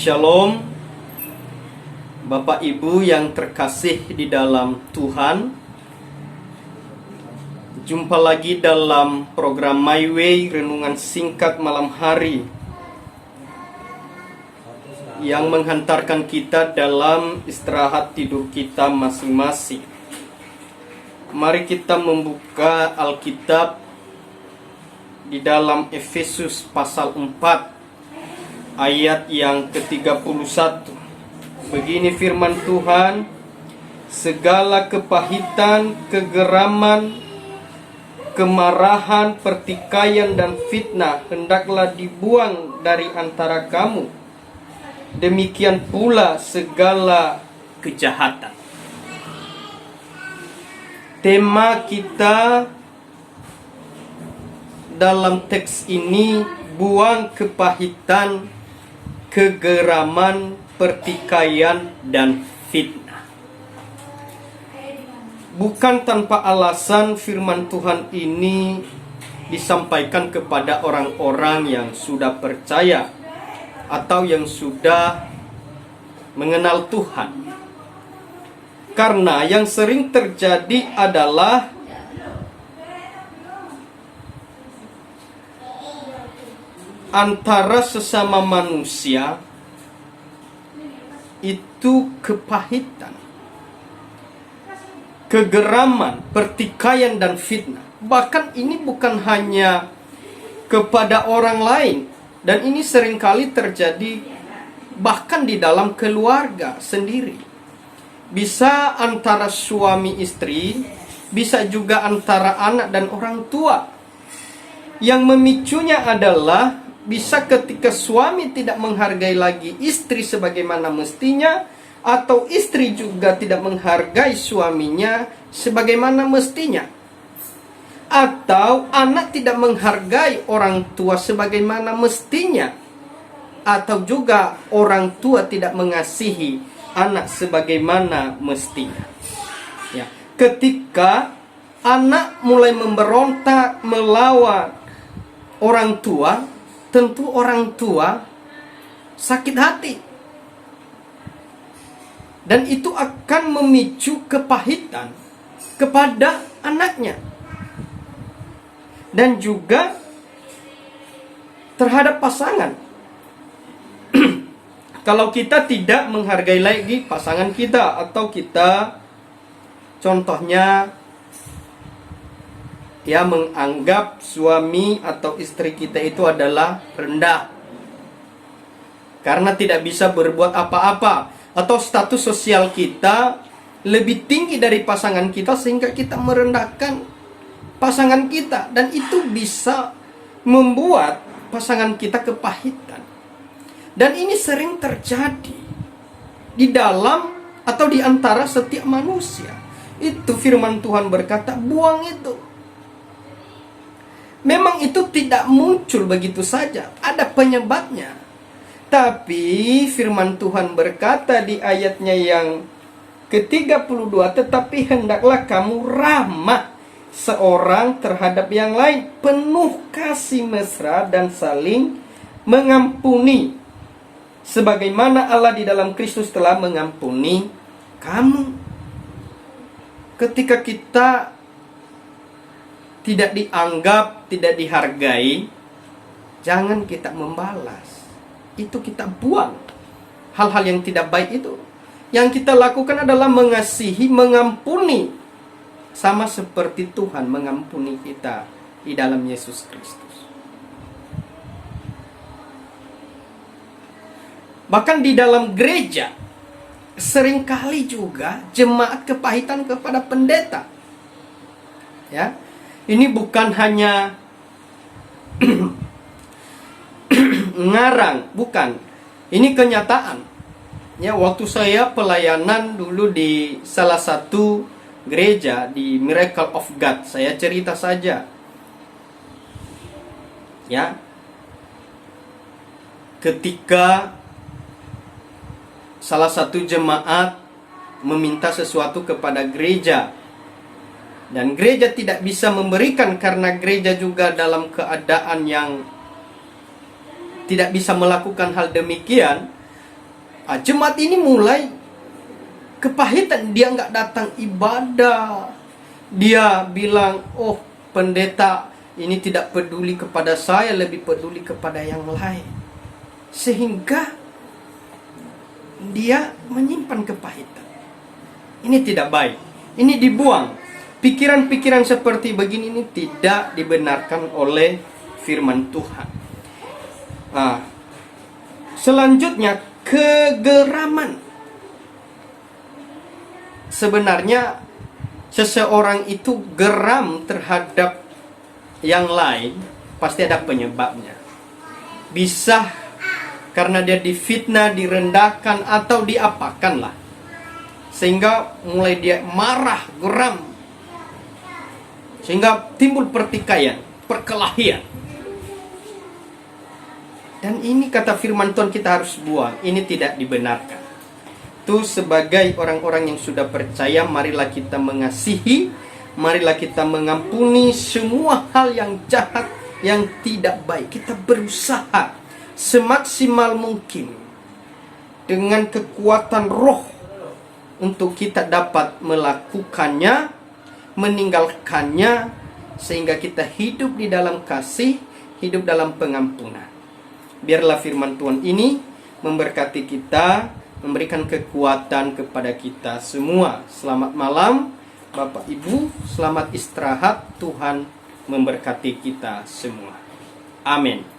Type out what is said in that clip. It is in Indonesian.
Shalom, Bapak Ibu yang terkasih di dalam Tuhan. Jumpa lagi dalam program My Way, renungan singkat malam hari yang menghantarkan kita dalam istirahat tidur kita masing-masing. Mari kita membuka Alkitab di dalam Efesus pasal 4 ayat yang ke-31. Begini firman Tuhan: segala kepahitan, kegeraman, kemarahan, pertikaian dan fitnah hendaklah dibuang dari antara kamu. Demikian pula segala kejahatan. Tema kita dalam teks ini, buang kepahitan, kegeraman, pertikaian, dan fitnah. Bukan tanpa alasan firman Tuhan ini disampaikan kepada orang-orang yang sudah percaya atau yang sudah mengenal Tuhan. Karena yang sering terjadi adalah antara sesama manusia itu kepahitan, kegeraman, pertikaian dan fitnah. Bahkan ini bukan hanya kepada orang lain, dan ini seringkali terjadi bahkan di dalam keluarga sendiri. Bisa antara suami istri, bisa juga antara anak dan orang tua. Yang memicunya adalah bisa ketika suami tidak menghargai lagi istri sebagaimana mestinya, atau istri juga tidak menghargai suaminya sebagaimana mestinya, atau anak tidak menghargai orang tua sebagaimana mestinya, atau juga orang tua tidak mengasihi anak sebagaimana mestinya. Ya, ketika anak mulai memberontak melawan orang tua, tentu orang tua sakit hati. Dan itu akan memicu kepahitan kepada anaknya. Dan juga terhadap pasangan. Kalau kita tidak menghargai lagi pasangan kita, atau kita contohnya menganggap suami atau istri kita itu adalah rendah karena tidak bisa berbuat apa-apa, atau status sosial kita lebih tinggi dari pasangan kita sehingga kita merendahkan pasangan kita, dan itu bisa membuat pasangan kita kepahitan. Dan ini sering terjadi di dalam atau di antara setiap manusia. Itu firman Tuhan berkata, buang itu. Memang itu tidak muncul begitu saja, ada penyebabnya. Tapi firman Tuhan berkata di ayatnya yang ke-32, tetapi hendaklah kamu ramah seorang terhadap yang lain, penuh kasih mesra dan saling mengampuni, sebagaimana Allah di dalam Kristus telah mengampuni kamu. Ketika kita tidak dianggap, tidak dihargai, jangan kita membalas. Itu kita buang hal-hal yang tidak baik itu. Yang kita lakukan adalah mengasihi, mengampuni, sama seperti Tuhan mengampuni kita di dalam Yesus Kristus. Bahkan di dalam gereja seringkali juga jemaat kepahitan kepada pendeta. Ya, ini bukan hanya ngarang, bukan. Ini kenyataan. Ya, waktu saya pelayanan dulu di salah satu gereja di Miracle of God, saya cerita saja. Ya. Ketika salah satu jemaat meminta sesuatu kepada gereja, dan gereja tidak bisa memberikan karena gereja juga dalam keadaan yang tidak bisa melakukan hal demikian, Jemaat ini mulai kepahitan, dia nggak datang ibadah. Dia bilang, oh pendeta ini tidak peduli kepada saya, lebih peduli kepada yang lain. Sehingga dia menyimpan kepahitan. Ini tidak baik. Ini dibuang. Pikiran-pikiran seperti begini ini tidak dibenarkan oleh firman Tuhan. Selanjutnya, kegeraman. Sebenarnya seseorang itu geram terhadap yang lain, pasti ada penyebabnya. Bisa karena dia difitnah, direndahkan, atau diapakan lah, sehingga mulai dia marah, geram, sehingga timbul pertikaian, perkelahian. Dan ini kata firman Tuhan kita harus buang. Ini tidak dibenarkan. Itu sebagai orang-orang yang sudah percaya, marilah kita mengasihi, marilah kita mengampuni semua hal yang jahat, yang tidak baik. Kita berusaha semaksimal mungkin dengan kekuatan roh untuk kita dapat melakukannya, meninggalkannya, sehingga kita hidup di dalam kasih, hidup dalam pengampunan. Biarlah firman Tuhan ini memberkati kita, memberikan kekuatan kepada kita semua. Selamat malam Bapak Ibu, selamat istirahat. Tuhan memberkati kita semua. Amin.